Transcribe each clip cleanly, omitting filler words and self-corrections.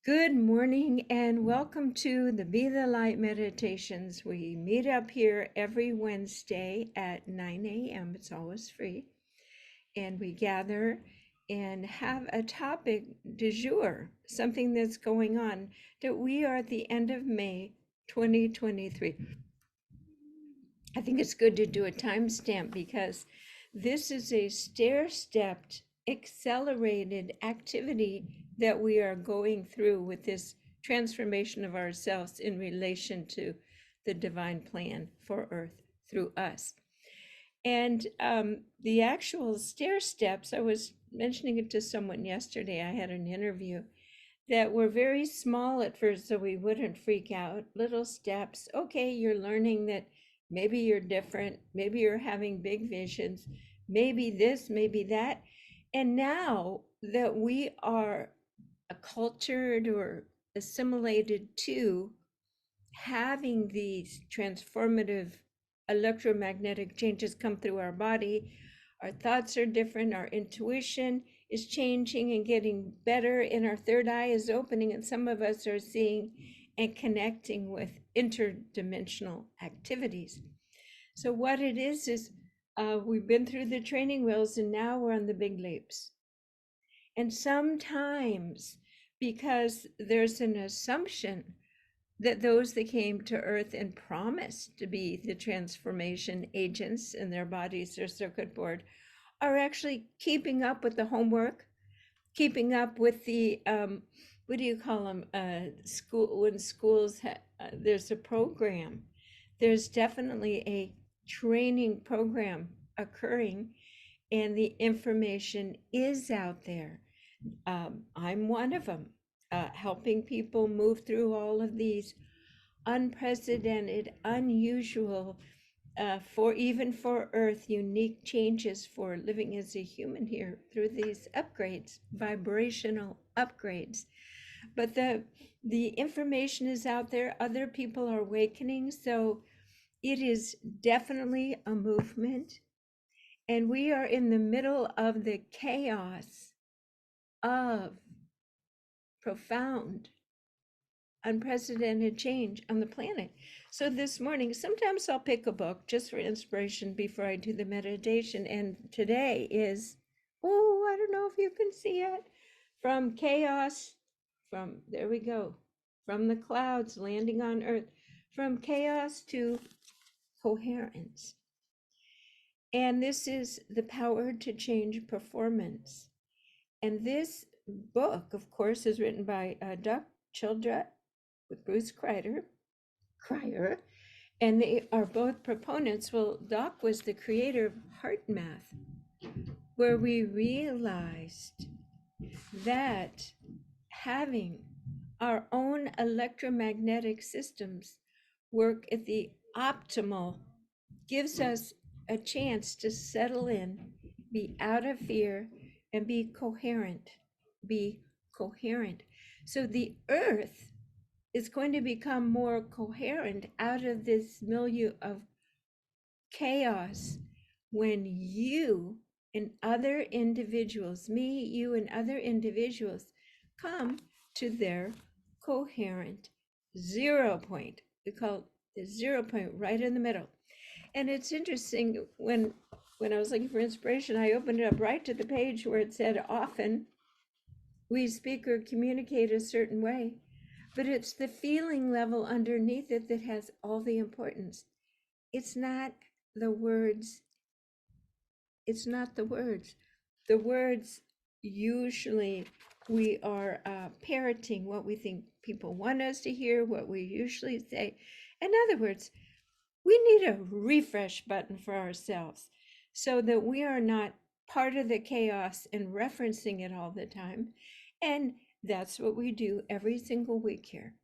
Good morning and welcome to the Be the Light meditations. We meet up here every Wednesday at 9 a.m. It's always free. And we gather and have a topic du jour, something that's going on, that we are at the end of May 2023. I think it's good to do a timestamp because this is a stair-stepped, accelerated activity that we are going through with this transformation of ourselves in relation to the divine plan for Earth through us. And the actual stair steps, I was mentioning it to someone yesterday. I had an interview that were very small at first, so we wouldn't freak out. Little steps. Okay, you're learning that maybe you're different, maybe you're having big visions, maybe this, maybe that. And now that we are acculturated or assimilated to having these transformative electromagnetic changes come through our body, our thoughts are different, our intuition is changing and getting better, and our third eye is opening, and some of us are seeing and connecting with interdimensional activities. So what it is we've been through the training wheels and now we're on the big leaps. And sometimes, because there's an assumption that those that came to Earth and promised to be the transformation agents in their bodies, their circuit board, are actually keeping up with the homework, keeping up with the, what do you call them, school, when schools, there's a program. There's definitely a training program occurring, and the information is out there. I'm one of them, helping people move through all of these unprecedented, unusual, for Earth, unique changes for living as a human here through these upgrades, vibrational upgrades. But the information is out there. Other people are awakening, so it is definitely a movement, and we are in the middle of the chaos of profound, unprecedented change on the planet. So this morning, sometimes I'll pick a book just for inspiration before I do the meditation. And today is, oh, I don't know if you can see it, From Chaos, there we go, from the clouds landing on Earth, from chaos to coherence. And this is the power to change performance. And this book, of course, is written by Doc Childrett with Bruce Cryer, and they are both proponents. Well, Doc was the creator of Heart Math, where we realized that having our own electromagnetic systems work at the optimal gives us a chance to settle in, be out of fear, and be coherent. Be coherent. So the Earth is going to become more coherent out of this milieu of chaos when you and other individuals, me, you, and other individuals, come to their coherent 0 point. We call it the 0 point, right in the middle. And it's interesting, when I was looking for inspiration, I opened it up right to the page where it said, often we speak or communicate a certain way, but it's the feeling level underneath it that has all the importance. It's not the words. It's not the words. The words, usually we are parroting what we think people want us to hear, what we usually say. In other words, we need a refresh button for ourselves so that we are not part of the chaos and referencing it all the time. And that's what we do every single week here.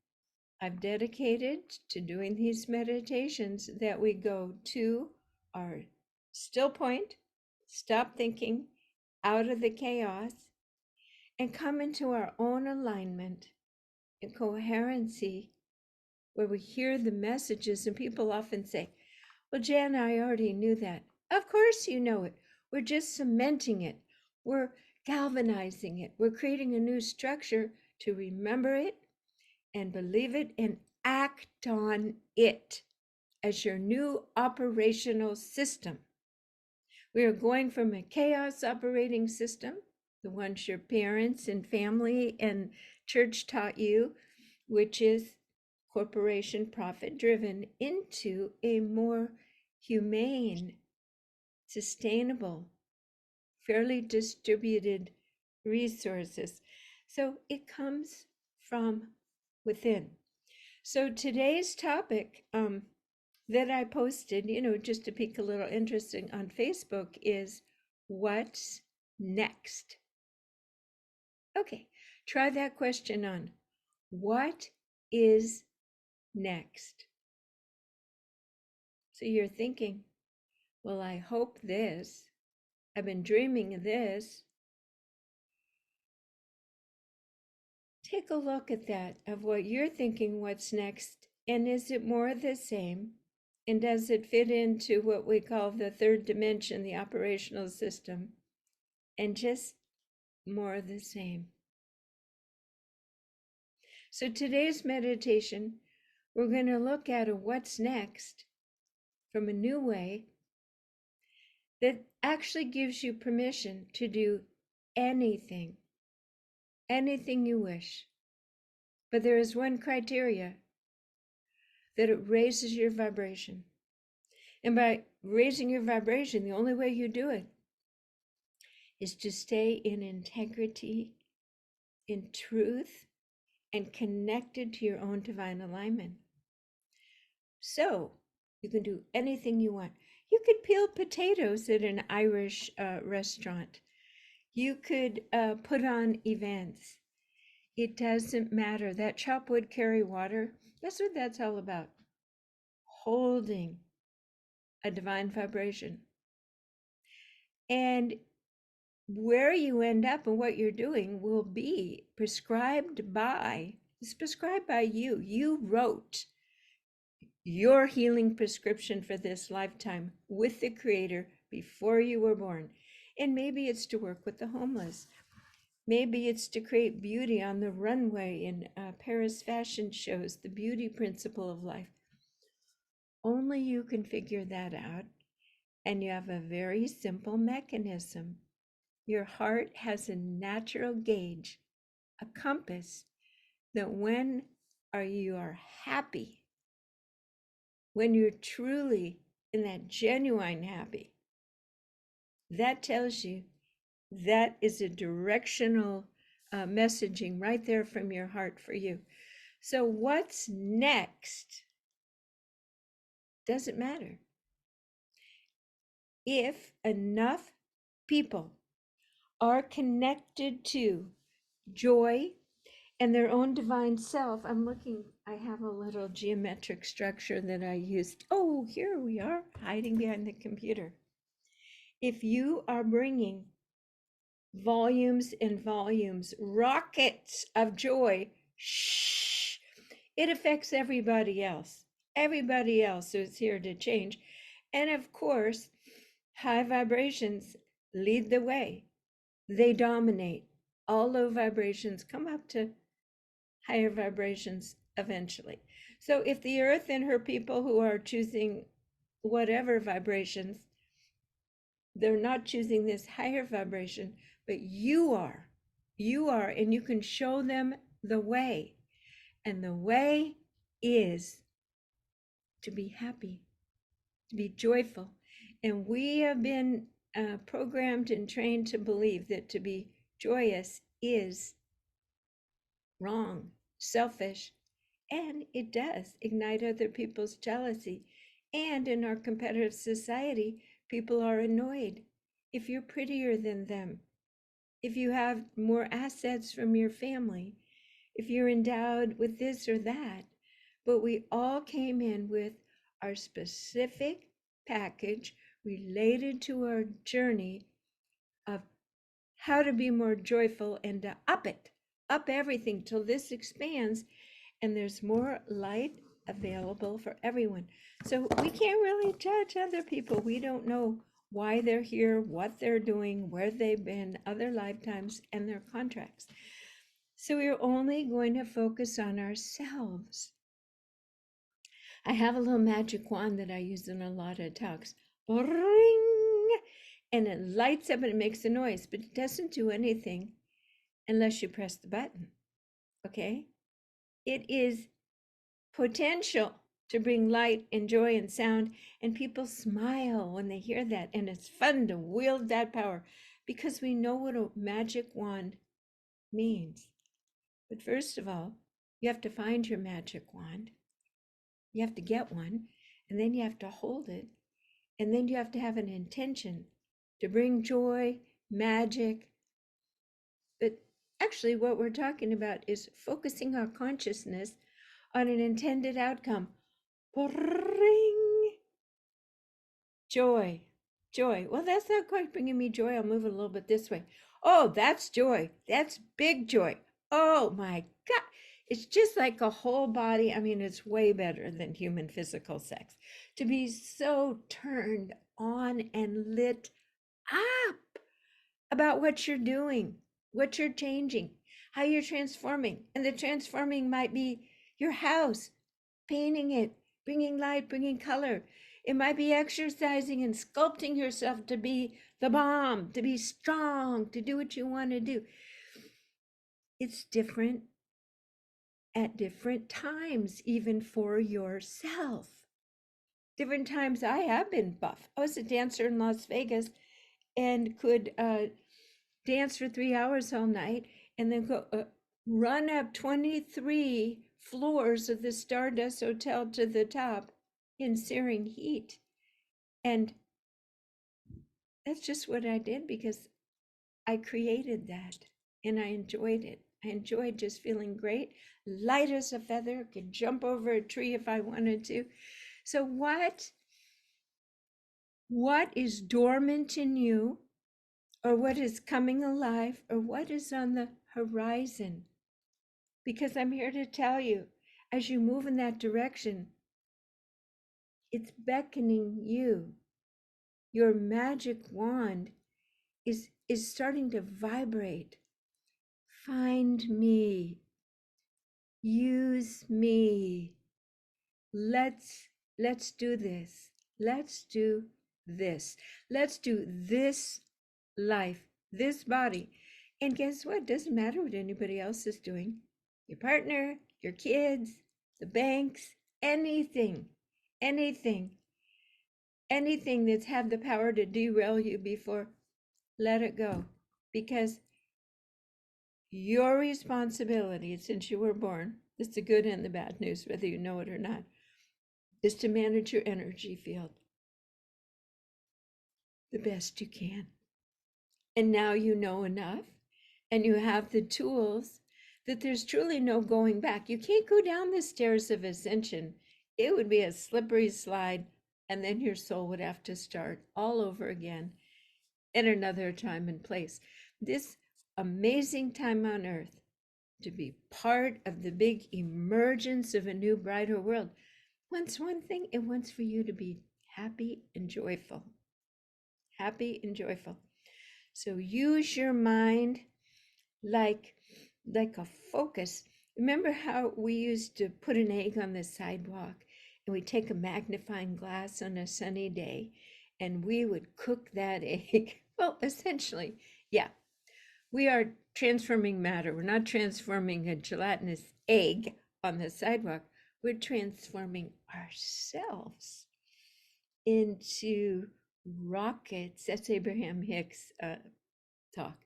I've dedicated to doing these meditations that we go to our still point, stop thinking, out of the chaos, and come into our own alignment and coherency, where we hear the messages. And people often say, well, Jan, I already knew that. Of course you know it. We're just cementing it. We're galvanizing it. We're creating a new structure to remember it and believe it and act on it as your new operational system. We are going from a chaos operating system, the ones your parents and family and church taught you, which is corporation profit driven, into a more humane, sustainable, fairly distributed resources. So it comes from within. So today's topic that I posted, just to pique a little interesting on Facebook, is what's next? Okay, try that question on. What is next? So you're thinking, well, I hope this. I've been dreaming of this. Take a look at that, of what you're thinking, what's next, and is it more of the same? And does it fit into what we call the third dimension, the operational system, and just more of the same? So today's meditation, we're going to look at a what's next from a new way that actually gives you permission to do anything, anything you wish. But there is one criteria, that it raises your vibration. And by raising your vibration, the only way you do it is to stay in integrity, in truth, and connected to your own divine alignment. So you can do anything you want. You could peel potatoes at an Irish restaurant. You could put on events. It doesn't matter. That chop wood, carry water, that's what that's all about. Holding a divine vibration. And where you end up and what you're doing will be prescribed by, it's prescribed by you. You wrote your healing prescription for this lifetime with the Creator before you were born. And maybe it's to work with the homeless. Maybe it's to create beauty on the runway in Paris fashion shows, the beauty principle of life. Only you can figure that out. And you have a very simple mechanism. Your heart has a natural gauge, a compass, that when you are happy, when you're truly in that genuine happy, that tells you that is a directional messaging right there from your heart for you. So what's next doesn't matter. If enough people are connected to joy and their own divine self, I have a little geometric structure that I used. Oh, here we are, hiding behind the computer. If you are bringing volumes and volumes, rockets of joy, shh, it affects everybody else. Everybody else who's here to change. And of course, high vibrations lead the way. They dominate. All low vibrations come up to higher vibrations eventually. So if the earth and her people who are choosing whatever vibrations, they're not choosing this higher vibration, but you are, and you can show them the way. And the way is to be happy, to be joyful. And we have been programmed and trained to believe that to be joyous is wrong, selfish, and it does ignite other people's jealousy. And in our competitive society, people are annoyed if you're prettier than them, if you have more assets from your family, if you're endowed with this or that. But we all came in with our specific package related to our journey of how to be more joyful and to up everything till this expands and there's more light available for everyone. So we can't really judge other people. We don't know why they're here, what they're doing, where they've been, other lifetimes, and their contracts. So we're only going to focus on ourselves. I have a little magic wand that I use in a lot of talks. Ring! And it lights up and it makes a noise, but it doesn't do anything unless you press the button. Okay? It is potential to bring light and joy and sound, and people smile when they hear that, and it's fun to wield that power because we know what a magic wand means. But first of all, you have to find your magic wand. You have to get one, and then you have to hold it, and then you have to have an intention to bring joy, magic. But actually, what we're talking about is focusing our consciousness on an intended outcome. Bring joy, joy. Well, that's not quite bringing me joy. I'll move it a little bit this way. Oh, that's joy. That's big joy. Oh my God. It's just like a whole body. I mean, it's way better than human physical sex to be so turned on and lit up about what you're doing, what you're changing, how you're transforming. And the transforming might be your house, painting it, bringing light, bringing color. It might be exercising and sculpting yourself to be the bomb, to be strong, to do what you want to do. It's different at different times, even for yourself. Different times I have been buff. I was a dancer in Las Vegas and could dance for 3 hours all night and then go run up 23 floors of the Stardust Hotel to the top in searing heat. And that's just what I did because I created that and I enjoyed it. I enjoyed just feeling great, light as a feather, could jump over a tree if I wanted to. So what is dormant in you, or what is coming alive, or what is on the horizon? Because I'm here to tell you, as you move in that direction, it's beckoning you. Your magic wand is starting to vibrate. Find me. Use me. Let's do this. Let's do this. Let's do this life, this body. And guess what? Doesn't matter what anybody else is doing. Your partner, your kids, the banks, anything, anything, anything that's had the power to derail you before, let it go. Because your responsibility since you were born, it's the good and the bad news, whether you know it or not, is to manage your energy field the best you can. And now you know enough and you have the tools that there's truly no going back. You can't go down the stairs of ascension. It would be a slippery slide, and then your soul would have to start all over again at another time and place. This amazing time on earth to be part of the big emergence of a new, brighter world wants one thing: it wants for you to be happy and joyful. Happy and joyful. So use your mind like a focus. Remember how we used to put an egg on the sidewalk and we take a magnifying glass on a sunny day and we would cook that egg? Well, essentially, yeah, we are transforming matter. We're not transforming a gelatinous egg on the sidewalk. We're transforming ourselves into rockets. That's Abraham Hicks' talk.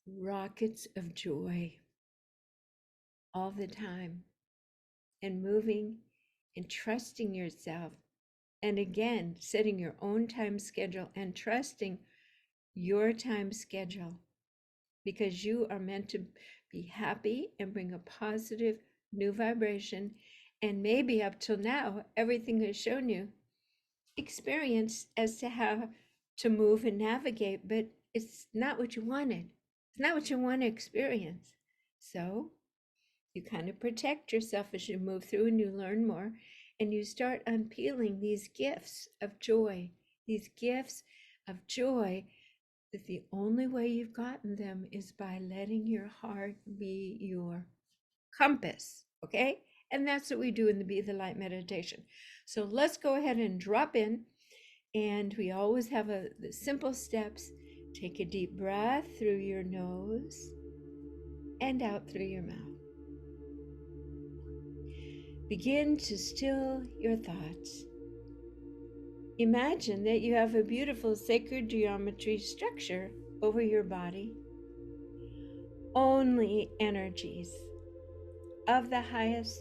Rockets of joy all the time, and moving and trusting yourself. And again, setting your own time schedule and trusting your time schedule, because you are meant to be happy and bring a positive new vibration. And maybe up till now, everything has shown you experience as to how to move and navigate, but it's not what you wanted. It's not what you want to experience. So you kind of protect yourself as you move through and you learn more, and you start unpeeling these gifts of joy, these gifts of joy that the only way you've gotten them is by letting your heart be your compass, okay? And that's what we do in the Be the Light meditation. So let's go ahead and drop in. And we always have the simple steps. Take a deep breath through your nose and out through your mouth. Begin to still your thoughts. Imagine that you have a beautiful sacred geometry structure over your body. Only energies of the highest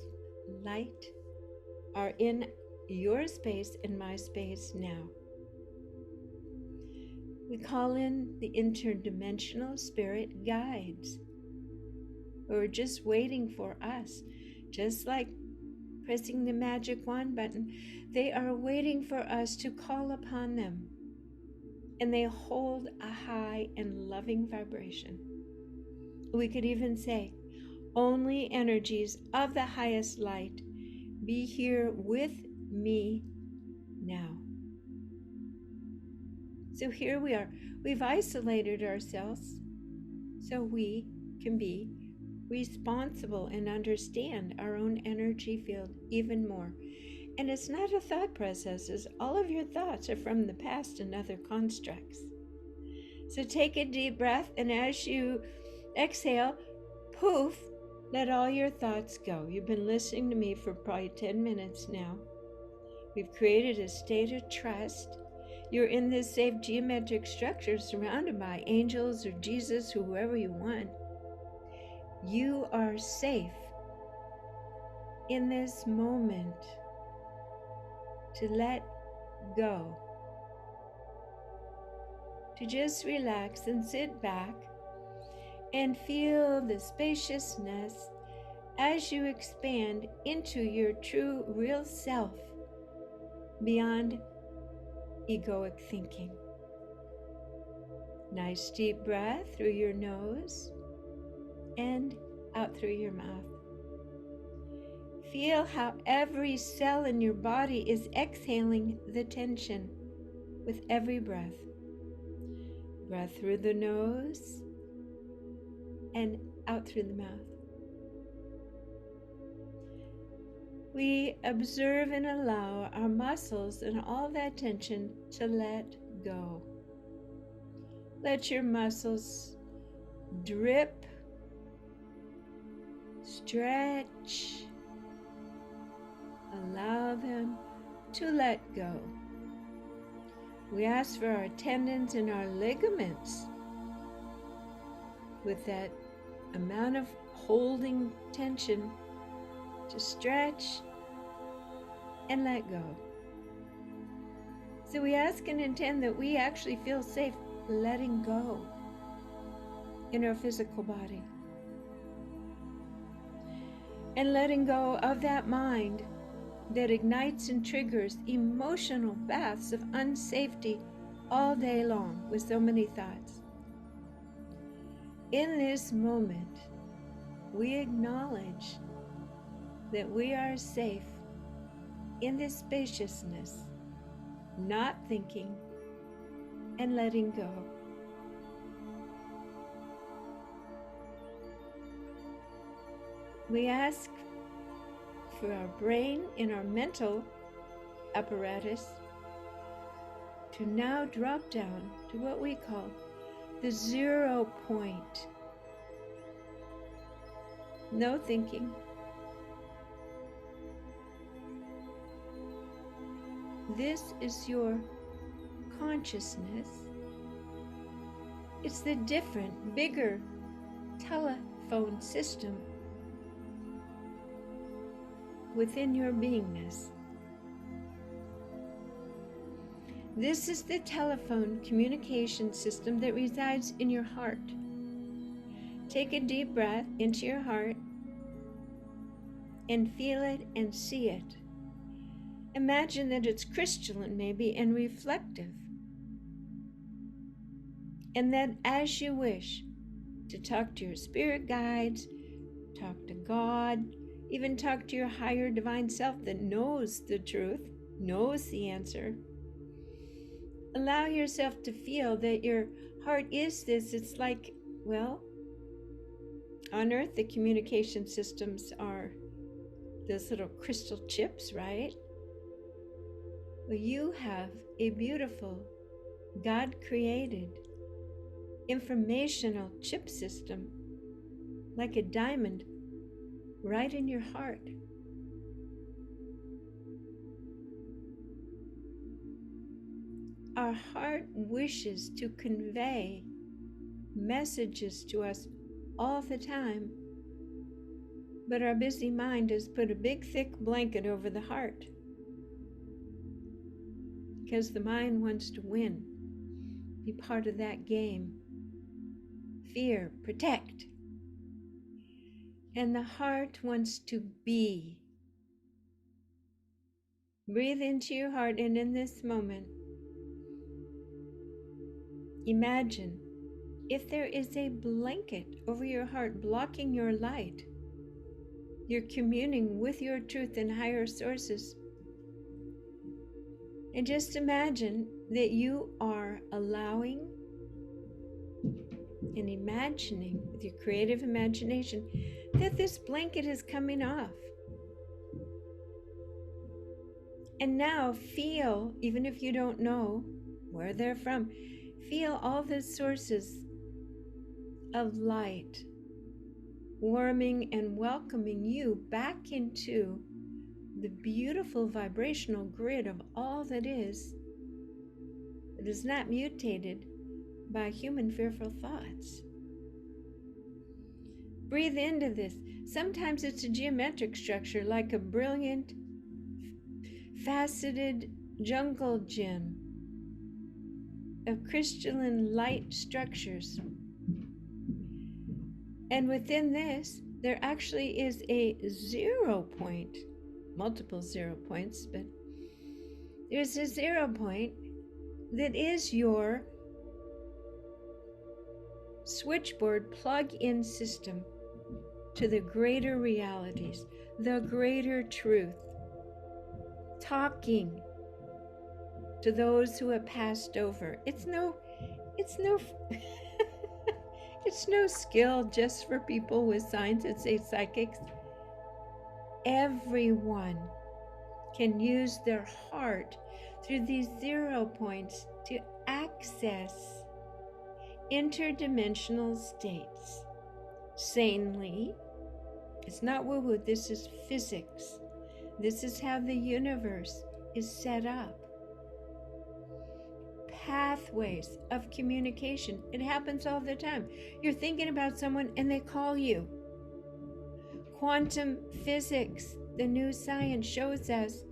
light are in your space and my space now. We call in the interdimensional spirit guides who are just waiting for us, just like pressing the magic wand button. They are waiting for us to call upon them, and they hold a high and loving vibration. We could even say, only energies of the highest light be here with me now. So here we are. We've isolated ourselves so we can be responsible and understand our own energy field even more. And it's not a thought process, all of your thoughts are from the past and other constructs. So take a deep breath, and as you exhale, poof, let all your thoughts go. You've been listening to me for probably 10 minutes now. We've created a state of trust. You're in this safe geometric structure surrounded by angels or Jesus or whoever you want. You are safe in this moment to let go, to just relax and sit back and feel the spaciousness as you expand into your true real self beyond egoic thinking. Nice deep breath through your nose and out through your mouth. Feel how every cell in your body is exhaling the tension with every breath. Breath through the nose and out through the mouth. We observe and allow our muscles and all that tension to let go. Let your muscles drip, stretch, allow them to let go. We ask for our tendons and our ligaments with that amount of holding tension to stretch and let go. So we ask and intend that we actually feel safe letting go in our physical body and letting go of that mind that ignites and triggers emotional baths of unsafety all day long with so many thoughts. In this moment, we acknowledge that we are safe in this spaciousness, not thinking and letting go. We ask for our brain and our mental apparatus to now drop down to what we call the 0 point. No thinking. This is your consciousness. It's the different, bigger telephone system within your beingness. This is the telephone communication system that resides in your heart. Take a deep breath into your heart and feel it and see it. Imagine that it's crystalline maybe and reflective. And that as you wish to talk to your spirit guides, talk to God, even talk to your higher divine self that knows the truth, knows the answer. Allow yourself to feel that your heart is this. It's like, well, on Earth, the communication systems are those little crystal chips, right? Well, you have a beautiful, God-created informational chip system, like a diamond, right in your heart. Our heart wishes to convey messages to us all the time, but our busy mind has put a big thick blanket over the heart because the mind wants to win, be part of that game. Fear, protect. And the heart wants to be. Breathe into your heart, and in this moment, imagine if there is a blanket over your heart blocking your light. You're communing with your truth and higher sources. And just imagine that you are allowing and imagining with your creative imagination that this blanket is coming off. And now feel, even if you don't know where they're from, feel all the sources of light warming and welcoming you back into the beautiful vibrational grid of all that is not mutated by human fearful thoughts. Breathe into this. Sometimes it's a geometric structure, like a brilliant, faceted jungle gym of crystalline light structures. And within this, there actually is a 0 point, multiple 0 points, but there's a 0 point that is your switchboard plug-in system to the greater realities, the greater truth, talking to those who have passed over. It's no it's no skill just for people with signs that say psychics. Everyone can use their heart through these 0 points to access interdimensional states sanely. It's not woo-woo, this is physics. This is how the universe is set up. Pathways of communication. It happens all the time. You're thinking about someone and they call you. Quantum physics, the new science shows us,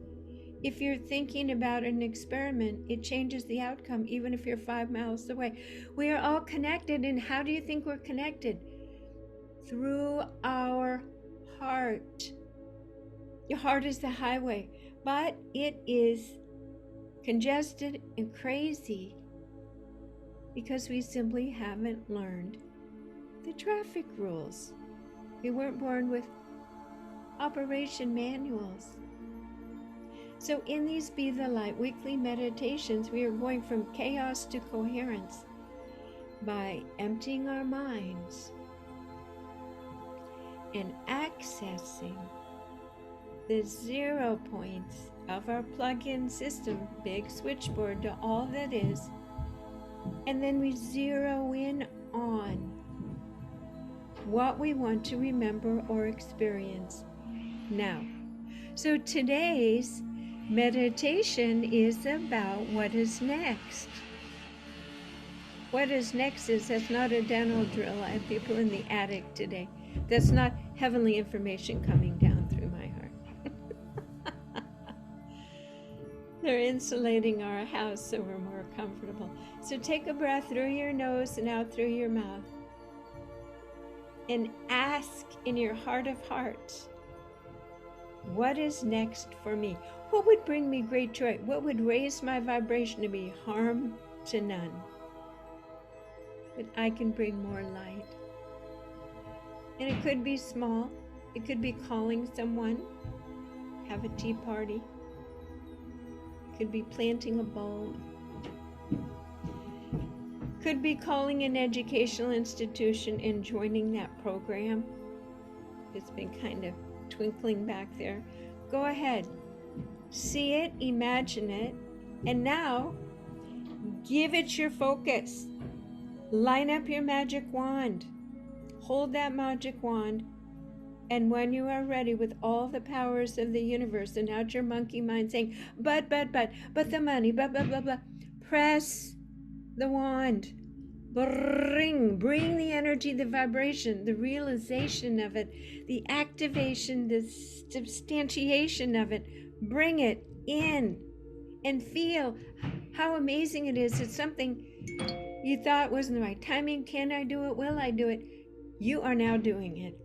if you're thinking about an experiment, it changes the outcome even if you're 5 miles away. We are all connected, and how do you think we're connected? Through our heart. Your heart is the highway, but it is congested and crazy because we simply haven't learned the traffic rules. We weren't born with operation manuals. So in these Be the Light weekly meditations, we are going from chaos to coherence by emptying our minds and accessing the 0 points of our plug-in system, big switchboard to all that is, and then we zero in on what we want to remember or experience now. So today's meditation is about what is next. What is next that's not a dental drill. I have people in the attic today. That's not heavenly information coming down through my heart. They're insulating our house so we're more comfortable. So take a breath through your nose and out through your mouth. And ask in your heart of hearts, what is next for me? What would bring me great joy? What would raise my vibration to be harm to none? That I can bring more light. And it could be small. It could be calling someone, have a tea party. It could be planting a bulb. could be calling an educational institution and joining that program. It's been kind of twinkling back there. Go ahead, see it, imagine it, and now give it your focus. Line up your magic wand. Hold that magic wand, and when you are ready with all the powers of the universe and out your monkey mind saying, but the money, blah, blah, blah, blah, press the wand. Bring the energy, the vibration, the realization of it, the activation, the substantiation of it. Bring it in and feel how amazing it is. It's something you thought wasn't the right timing. Can I do it? Will I do it? You are now doing it.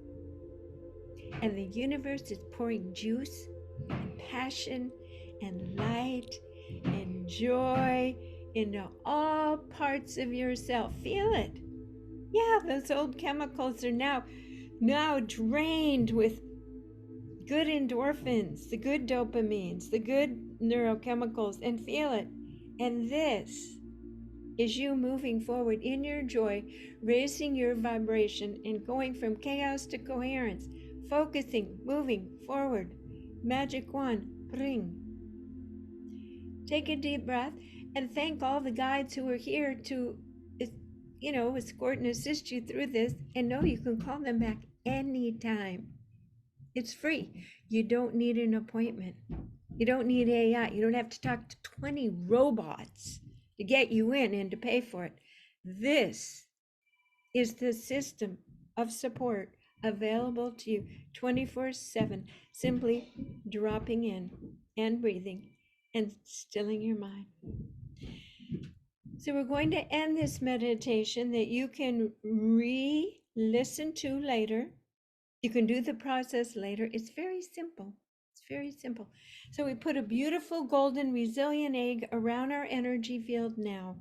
And the universe is pouring juice and passion and light and joy into all parts of yourself. Feel it. Yeah, those old chemicals are now drained with good endorphins, the good dopamines, the good neurochemicals, and feel it. And this is you moving forward in your joy, raising your vibration and going from chaos to coherence, focusing, moving forward. Magic wand, bring. Take a deep breath and thank all the guides who are here to, escort and assist you through this. And know you can call them back anytime. It's free. You don't need an appointment. You don't need AI. You don't have to talk to 20 robots to get you in and to pay for it. This is the system of support available to you 24/7, simply dropping in and breathing and stilling your mind. So we're going to end this meditation that you can re-listen to later. You can do the process later. It's very simple. It's very simple. So we put a beautiful golden resilient egg around our energy field now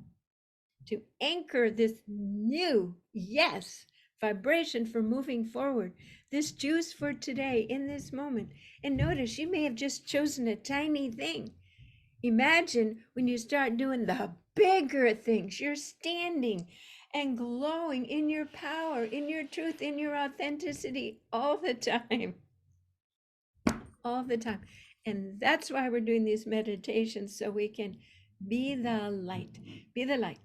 to anchor this new, yes, vibration for moving forward. This juice for today in this moment. And notice you may have just chosen a tiny thing. Imagine when you start doing the bigger things, you're standing and glowing in your power, in your truth, in your authenticity all the time. All the time. And that's why we're doing these meditations, so we can be the light. Be the light.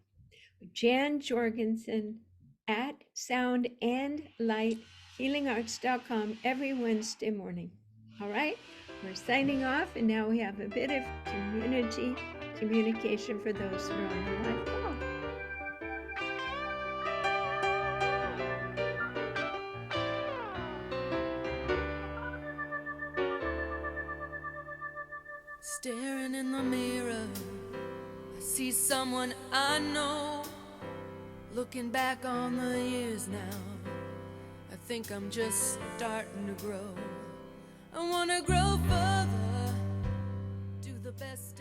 Jan Jorgensen at Sound and Light HealingArts.com every Wednesday morning. All right, we're signing off, and now we have a bit of community communication for those who are on the live call. Staring in the mirror, I see someone I know. Looking back on the years now, I think I'm just starting to grow. I wanna grow further, do the best